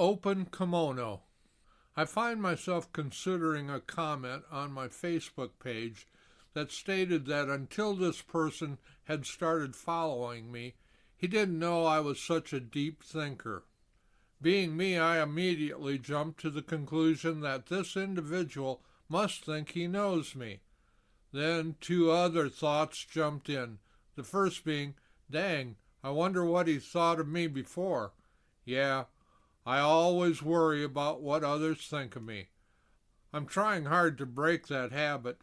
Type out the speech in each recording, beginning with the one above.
Open kimono. I find myself considering a comment on my Facebook page that stated that until this person had started following me, he didn't know I was such a deep thinker. Being me, I immediately jumped to the conclusion that this individual must think he knows me. Then two other thoughts jumped in, the first being, dang, I wonder what he thought of me before. Yeah, I always worry about what others think of me. I'm trying hard to break that habit.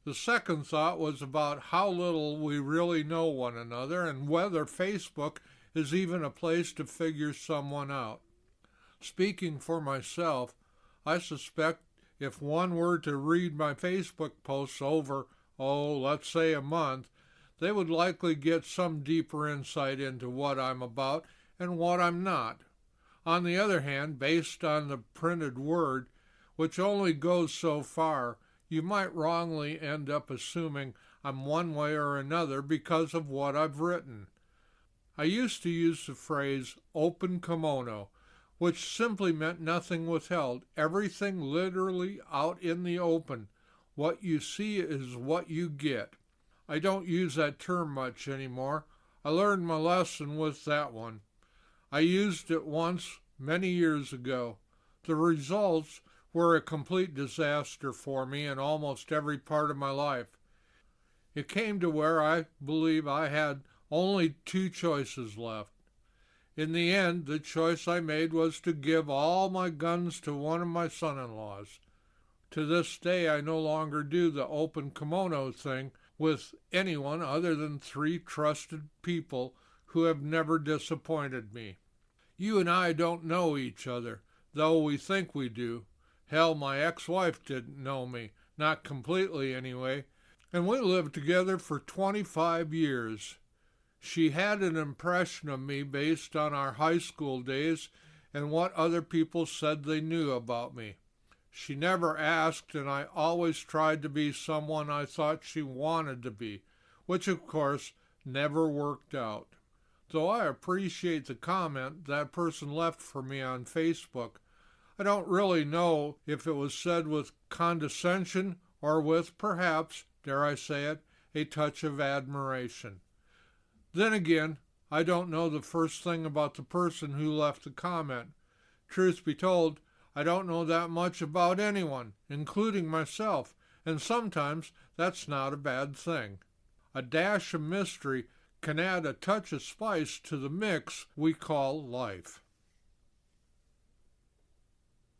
The second thought was about how little we really know one another and whether Facebook is even a place to figure someone out. Speaking for myself, I suspect if one were to read my Facebook posts over, let's say a month, they would likely get some deeper insight into what I'm about and what I'm not. On the other hand, based on the printed word, which only goes so far, you might wrongly end up assuming I'm one way or another because of what I've written. I used to use the phrase open kimono, which simply meant nothing withheld, everything literally out in the open. What you see is what you get. I don't use that term much anymore. I learned my lesson with that one. I used it once many years ago. The results were a complete disaster for me in almost every part of my life. It came to where I believe I had only two choices left. In the end, the choice I made was to give all my guns to one of my son-in-laws. To this day, I no longer do the open kimono thing with anyone other than 3 trusted people who have never disappointed me. You and I don't know each other, though we think we do. Hell, my ex-wife didn't know me, not completely anyway, and we lived together for 25 years. She had an impression of me based on our high school days and what other people said they knew about me. She never asked, and I always tried to be someone I thought she wanted to be, which of course never worked out. Though I appreciate the comment that person left for me on Facebook, I don't really know if it was said with condescension or with, perhaps, dare I say it, a touch of admiration. Then again, I don't know the first thing about the person who left the comment. Truth be told, I don't know that much about anyone, including myself, and sometimes that's not a bad thing. A dash of mystery can add a touch of spice to the mix we call life.